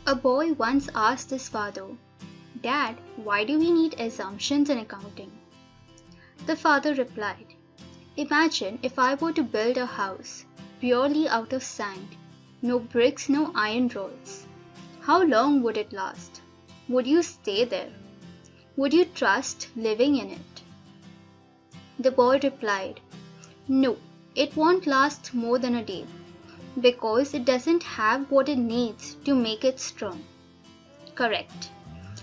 A boy once asked his father, "Dad, why do we need assumptions in accounting?" The father replied, "Imagine if I were to build a house purely out of sand, no bricks, no iron rolls. How long would it last? Would you stay there? Would you trust living in it?" The boy replied, "No, it won't last more than a day, because it doesn't have what it needs to make it strong." Correct.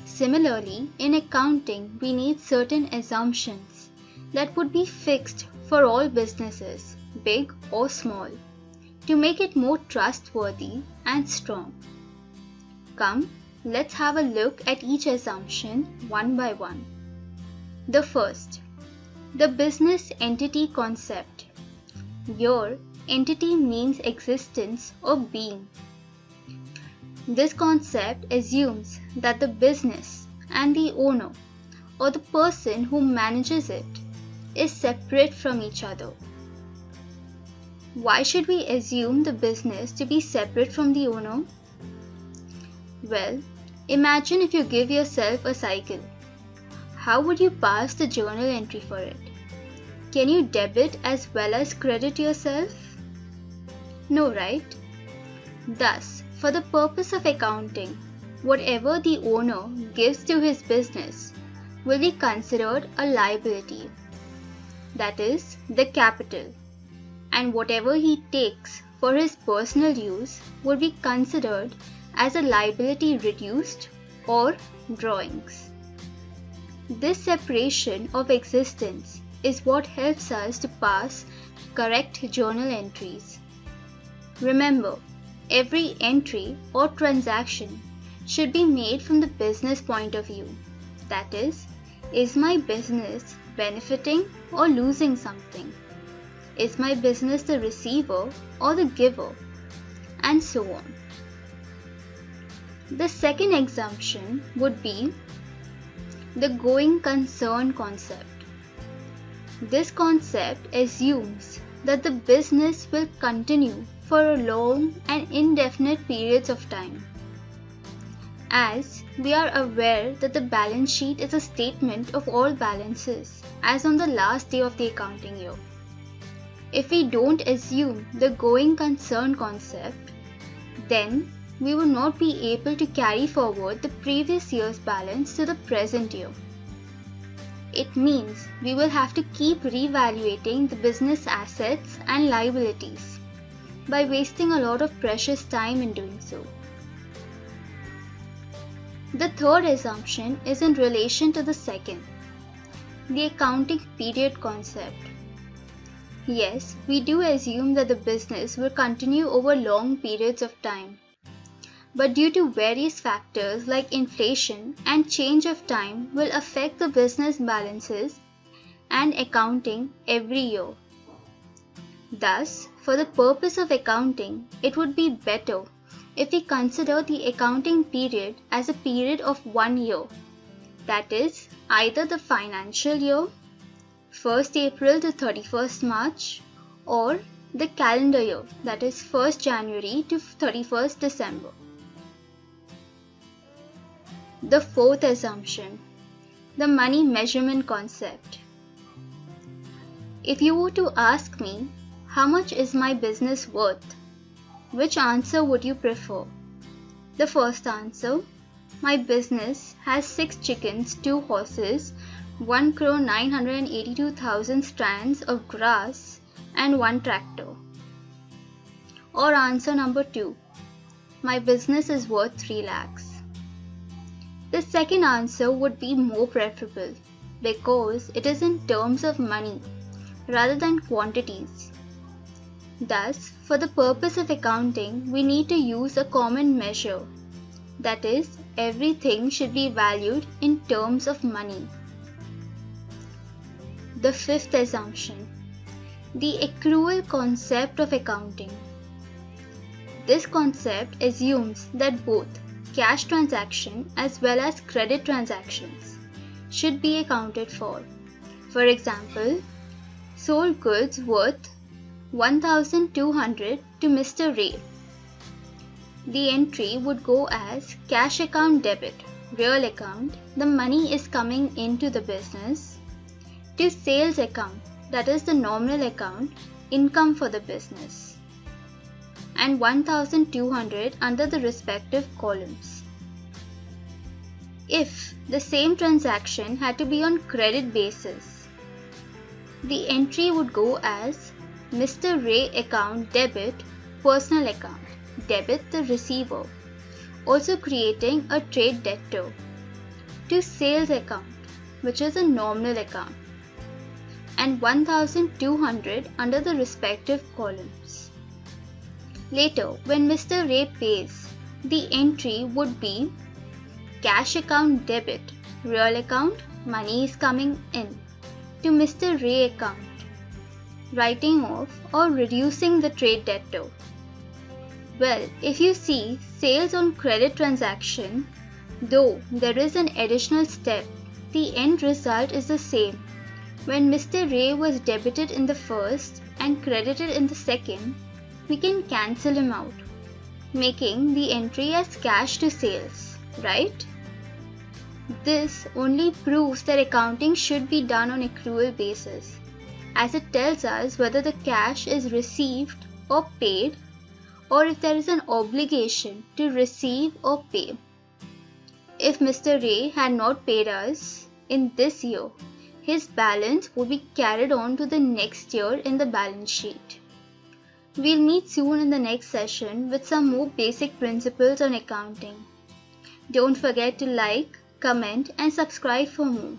Similarly, in accounting, we need certain assumptions that would be fixed for all businesses, big or small, to make it more trustworthy and strong. Come, let's have a look at each assumption one by one. The first, the business entity concept. Here, entity means existence or being. This concept assumes that the business and the owner, or the person who manages it, is separate from each other. Why should we assume the business to be separate from the owner? Well, imagine if you give yourself a cycle. How would you pass the journal entry for it? Can you debit as well as credit yourself? No, right? Thus, for the purpose of accounting, whatever the owner gives to his business will be considered a liability, that is, the capital, and whatever he takes for his personal use would be considered as a liability reduced or drawings. This separation of existence is what helps us to pass correct journal entries. Remember, every entry or transaction should be made from the business point of view. That is my business benefiting or losing something? Is my business the receiver or the giver? And so on. The second assumption would be the going concern concept. This concept assumes that the business will continue for a long and indefinite periods of time. As we are aware that the balance sheet is a statement of all balances as on the last day of the accounting year. If we don't assume the going concern concept, then we will not be able to carry forward the previous year's balance to the present year. It means we will have to keep reevaluating the business assets and liabilities by wasting a lot of precious time in doing so. The third assumption is in relation to the second, the accounting period concept. Yes, we do assume that the business will continue over long periods of time. But due to various factors like inflation and change of time will affect the business balances and accounting every year. Thus, for the purpose of accounting, it would be better if we consider the accounting period as a period of 1 year. That is, either the financial year, 1st April to 31st March, or the calendar year, that is 1st January to 31st December. The fourth assumption, the money measurement concept. If you were to ask me, how much is my business worth? Which answer would you prefer? The first answer, my business has 6 chickens, 2 horses, 1,982,000 strands of grass and 1 tractor. Or answer number 2, my business is worth 3 lakhs. The second answer would be more preferable because it is in terms of money rather than quantities. Thus, for the purpose of accounting, we need to use a common measure. That is, everything should be valued in terms of money. The fifth assumption, the accrual concept of accounting. This concept assumes that both cash transaction as well as credit transactions should be accounted for. For example, sold goods worth 1,200 to Mr. Ray. the entry would go as cash account debit, real account, the money is coming into the business, to sales account, that is the nominal account, income for the business, and 1200 under the respective columns. If the same transaction had to be on credit basis, the entry would go as Mr. Ray account debit, personal account, debit the receiver, also creating a trade debtor, to sales account, which is a nominal account, and 1200 under the respective columns. Later, when Mr. Ray pays, the entry would be cash account debit, real account, money is coming in, to Mr. Ray account, writing off or reducing the trade debtor. Well, if you see sales on credit transaction, though there is an additional step, the end result is the same. When Mr. Ray was debited in the first and credited in the second, we can cancel him out, making the entry as cash to sales, right? This only proves that accounting should be done on accrual basis, as it tells us whether the cash is received or paid, or if there is an obligation to receive or pay. If Mr. Ray had not paid us in this year, his balance would be carried on to the next year in the balance sheet. We'll meet soon in the next session with some more basic principles on accounting. Don't forget to like, comment and subscribe for more.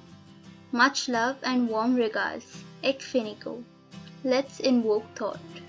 Much love and warm regards. Ek Finico. Let's invoke thought.